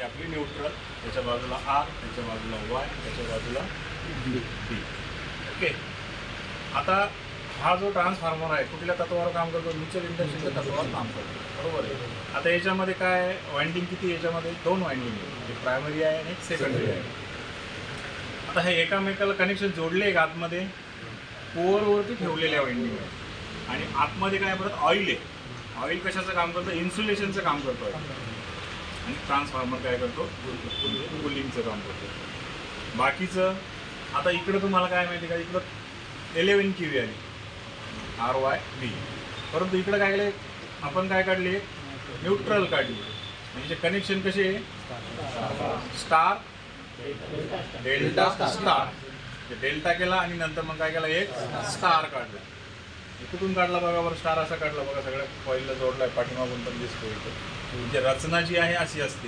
आपली न्यूट्रल, त्याच्या बाजूला आर, त्याच्या बाजूला वाय, त्याच्या बाजूला बी. ओके. आता हा जो ट्रान्सफॉर्मर आहे कुठल्या तत्वावर काम करतो? म्युच्युअल इंडक्शनच्या तत्वावर काम करतो, बरोबर आहे. आता याच्यामध्ये काय वाइंडिंग किती? याच्यामध्ये 2 वाइंडिंग आहे, एक प्रायमरी आहे आणि एक सेकंडरी आहे. आता हे एकामेकाला कनेक्शन जोडले एक आतमध्ये कोअरवरती ठेवलेल्या वाइंडिंग आहे. आणि आतमध्ये काय परत ऑइल आहे. ऑइल कशाचं काम करतं? इन्सुलेशनचं काम करतो. आणि ट्रान्सफॉर्मर काय करतो? कूलिंगचं काम करतो. बाकीचं आता इकडं तुम्हाला काय माहिती का, इकडं 11 kV आली RYB, परंतु इकडं काय केलं आपण, काय काढले? न्यूट्रल काढली. म्हणजे कनेक्शन कसे? Star delta star. डेल्टा केला आणि नंतर मग काय केला? एक स्टार काढला. कुठून काढला बघा बरं? स्टार असा काढला बघा, सगळ्या कॉईलला जोडलाय, पाठीमागून पण दिसतो इथं. म्हणजे रचना जी आहे अशी असते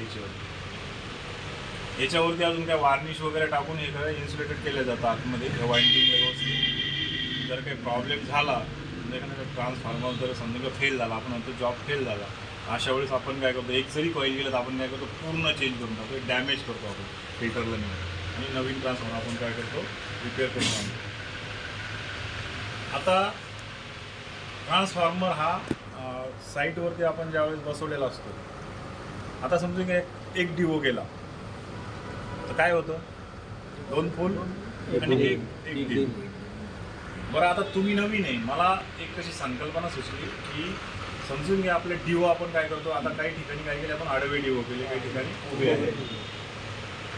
याच्यावरती अजून काय वार्निश वगैरे टाकून हे सगळं इन्सुलेटेड केलं जातं आतमध्ये. हे वाइंडिंग व्यवस्थित जर काही प्रॉब्लेम झाला, एखादा ट्रान्सफॉर्मर जर समजा फेल झाला, आपण म्हणतो जॉब फेल झाला, अशा वेळेस आपण काय करतो? एक जरी कॉईल गेलं तर आपण काय करतो? पूर्ण चेंज करून टाकतो, डॅमेज करतो आपण फिल्टरला नेऊन, आणि नवीन ट्रान्सफॉर्मर आपण काय करतो? रिपेअर करून आणतो. आता ट्रान्सफॉर्मर हा साईटवरती आपण ज्यावेळेस बसवलेला असतो. आता समजून एक डिओ गेला तर काय होतं? 2 फुल आणि एक डिओ. बरं, आता तुम्ही नवीन आहे, मला एक कशी संकल्पना सुचली की समजून घ्या, आपले डिओ आपण काय करतो? आता काही ठिकाणी काय केले आपण? आडवे डिओ केले, काही ठिकाणी उभे आहे.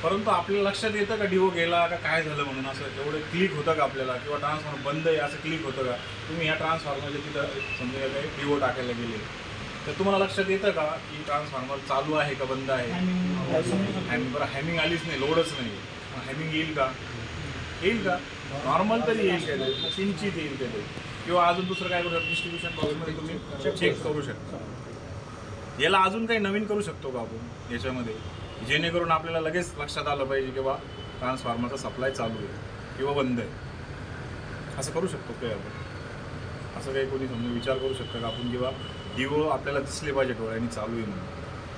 परंतु आपल्या लक्षात येतं का डिओ गेला का काय झालं म्हणून? असं एवढं क्लिक होतं का आपल्याला? किंवा ट्रान्सफॉर्मर बंद आहे असं क्लिक होतं का? तुम्ही ह्या ट्रान्सफॉर्मरच्या तिथं समजा काही डिओ टाकायला गेले तर तुम्हाला लक्षात येतं का की ट्रान्सफॉर्मर चालू आहे का बंद आहे? बरं, हॅमिंग आलीच नाही, लोडच नाही. हॅमिंग येईल का? येईल का? नॉर्मल तरी येईल काय, किंचित येईल काय, किंवा अजून दुसरं काय करू शकतो? डिस्ट्रीब्युशन बॉक्समध्ये तुम्ही चेक करू शकता. याला अजून काही नवीन करू शकतो का आपण याच्यामध्ये, जेणेकरून आपल्याला लगेच लक्षात आलं पाहिजे की बा ट्रान्सफॉर्मरचा सप्लाय चालू आहे किंवा बंद आहे? असं करू शकतो काय आपण? असं काही कोणी समजा विचार करू शकतं का आपण, किंवा डिओ आपल्याला दिसले पाहिजे डोळ्यांनी चालू आहे म्हणून,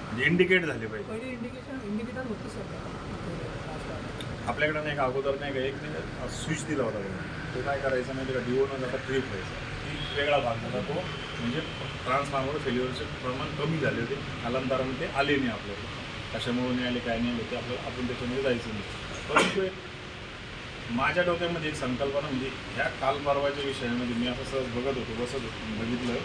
म्हणजे इंडिकेट झाले पाहिजे. इंडिकेटर होतं सर आपल्याकडे नाही का अगोदर नाही का एक नाही स्विच दिला होता, तो काय करायचा नाही का, डिओ न जाता ट्रिप व्हायचा, ती वेगळा भाग झाला तो. म्हणजे ट्रान्सफॉर्मर फेल्युअरचे प्रमाण कमी झाले होते, कालांतराने ते आले नाही आपल्याकडे. कशामुळे नाही आले, काय नाही आले, ते आपण त्याच्यामध्ये जायचं नाही. परंतु माझ्या डोक्यामध्ये एक संकल्पना, म्हणजे ह्या काल परवाच्या विषयामध्ये मी असं सहज बघत होतो, बसत होतो, बघितलं.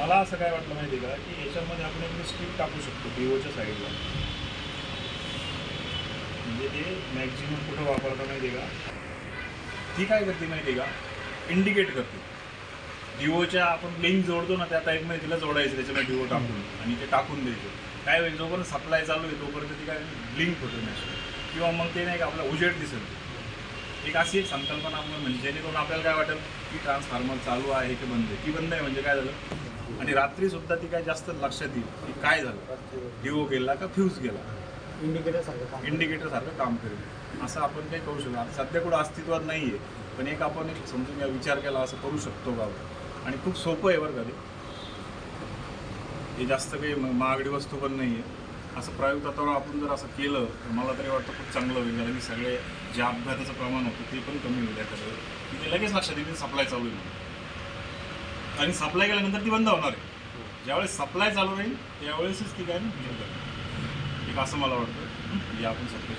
मला असं काय वाटलं माहिती आहे का, की याच्यामध्ये आपण एक स्ट्रिप टाकू शकतो डिओच्या साईडला. म्हणजे ते मॅक्झिमम कुठं वापरता माहिती आहे का? ती काय करते माहिती आहे का? इंडिकेट करते. डिओच्या आपण लिंक जोडतो ना, त्या टाईपमध्ये तिला जोडायचं, त्याच्यामध्ये डिओ टाकून आणि ते टाकून द्यायचं. काय होईल, जोपर्यंत सप्लाय चालू आहे तोपर्यंत ती काय ब्लिंक होते मॅच, किंवा मग ते नाही का आपला उजेड दिसेल. एक अशी एक संकल्पना आपण, म्हणजे जेणेकरून आपल्याला काय वाटेल की ट्रान्सफॉर्मर चालू आहे की बंद आहे. ती बंद आहे म्हणजे काय झालं, आणि रात्रीसुद्धा ती काय जास्त लक्षात येईल की काय झालं, डिओ गेला का फ्यूज गेला, इंडिकेटरसारखं काम करेल. असं आपण काही करू शकतो. आता सध्या कुठं अस्तित्वात नाही आहे, पण एक आपण एक समजून विचार केला असं करू शकतो का? आणि खूप सोपं आहे बरं का ते. हे जास्त काही महागडी वस्तू पण नाही आहे. असं प्रायोगिक तत्वावर आपण जर असं केलं तर मला तरी वाटतं खूप चांगलं होईल. कारण सगळे जे अपघाताचं प्रमाण होतं ते पण कमी होईल त्याच्यावर. तिथे लगेच लक्षात येईल सप्लाय चालू आहे म्हणून, आणि सप्लाय केल्यानंतर ती बंद होणार आहे. ज्यावेळेस सप्लाय चालू राहील त्यावेळेसच ती काय एक असं मला वाटतं, जे आपण सप्लाय